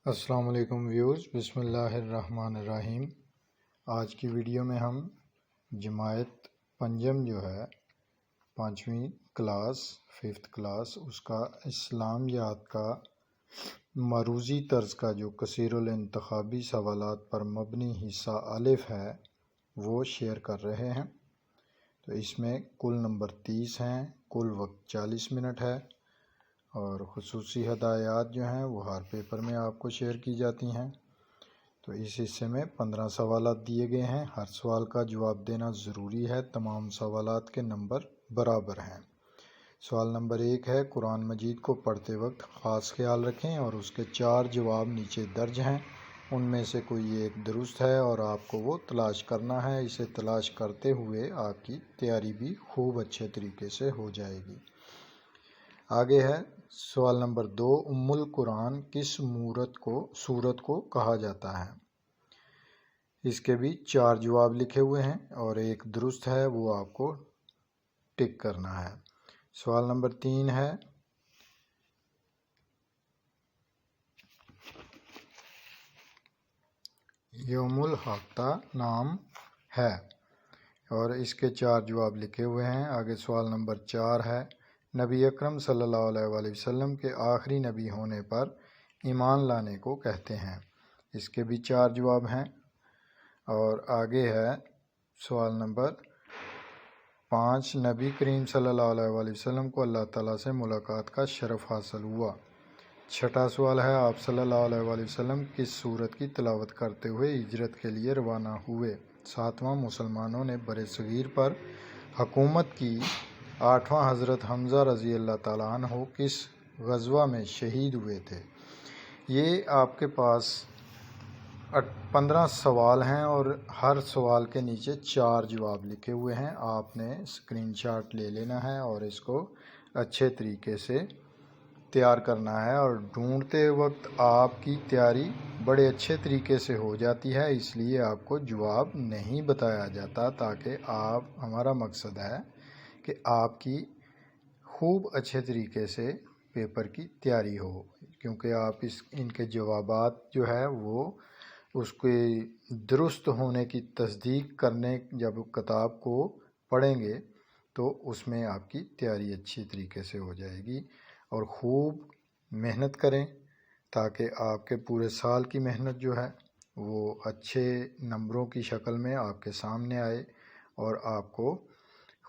السلام علیکم ویورز، بسم اللہ الرحمن الرحیم۔ آج کی ویڈیو میں ہم جماعت پنجم جو ہے 5ویں کلاس 5th کلاس اس کا اسلامیات کا مروزی طرز کا جو کثیر الانتخابی سوالات پر مبنی حصہ الف ہے وہ شیئر کر رہے ہیں۔ تو اس میں کل نمبر 30 ہیں، کل وقت 40 منٹ ہے اور خصوصی ہدایات جو ہیں وہ ہر پیپر میں آپ کو شیئر کی جاتی ہیں۔ تو اس حصے میں 15 سوالات دیے گئے ہیں، ہر سوال کا جواب دینا ضروری ہے، تمام سوالات کے نمبر برابر ہیں۔ سوال نمبر 1 ہے، قرآن مجید کو پڑھتے وقت خاص خیال رکھیں اور اس کے 4 جواب نیچے درج ہیں، ان میں سے کوئی ایک درست ہے اور آپ کو وہ تلاش کرنا ہے۔ اسے تلاش کرتے ہوئے آپ کی تیاری بھی خوب اچھے طریقے سے ہو جائے گی۔ آگے ہے سوال نمبر 2، ام القرآن کس سورت کو کہا جاتا ہے؟ اس کے بھی 4 جواب لکھے ہوئے ہیں اور ایک درست ہے، وہ آپ کو ٹک کرنا ہے۔ سوال نمبر 3 ہے، یوم الحاقہ نام ہے اور اس کے 4 جواب لکھے ہوئے ہیں۔ آگے سوال نمبر 4 ہے، نبی اکرم صلی اللہ علیہ وآلہ وسلم کے آخری نبی ہونے پر ایمان لانے کو کہتے ہیں؟ اس کے بھی 4 جواب ہیں۔ اور آگے ہے سوال نمبر 5، نبی کریم صلی اللہ علیہ وآلہ وسلم کو اللہ تعالیٰ سے ملاقات کا شرف حاصل ہوا۔ چھٹا سوال ہے، آپ صلی اللہ علیہ وآلہ وسلم کس سورت کی تلاوت کرتے ہوئے ہجرت کے لیے روانہ ہوئے؟ 7واں، مسلمانوں نے بر صغیر پر حکومت کی۔ 8واں، حضرت حمزہ رضی اللہ تعالیٰ عنہ کس غزوہ میں شہید ہوئے تھے؟ یہ آپ کے پاس 15 سوال ہیں اور ہر سوال کے نیچے 4 جواب لکھے ہوئے ہیں۔ آپ نے اسکرین شاٹ لے لینا ہے اور اس کو اچھے طریقے سے تیار کرنا ہے، اور ڈھونڈتے وقت آپ کی تیاری بڑے اچھے طریقے سے ہو جاتی ہے، اس لیے آپ کو جواب نہیں بتایا جاتا، تاکہ ہمارا مقصد ہے کہ آپ کی خوب اچھے طریقے سے پیپر کی تیاری ہو، کیونکہ آپ ان کے جوابات جو ہے وہ اس کے درست ہونے کی تصدیق کرنے جب کتاب کو پڑھیں گے تو اس میں آپ کی تیاری اچھی طریقے سے ہو جائے گی۔ اور خوب محنت کریں تاکہ آپ کے پورے سال کی محنت جو ہے وہ اچھے نمبروں کی شکل میں آپ کے سامنے آئے اور آپ کو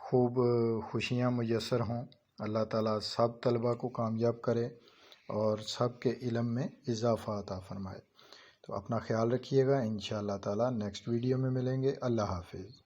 خوب خوشیاں میسر ہوں۔ اللہ تعالیٰ سب طلباء کو کامیاب کرے اور سب کے علم میں اضافہ عطا فرمائے۔ تو اپنا خیال رکھیے گا، انشاءاللہ تعالیٰ نیکسٹ ویڈیو میں ملیں گے۔ اللہ حافظ۔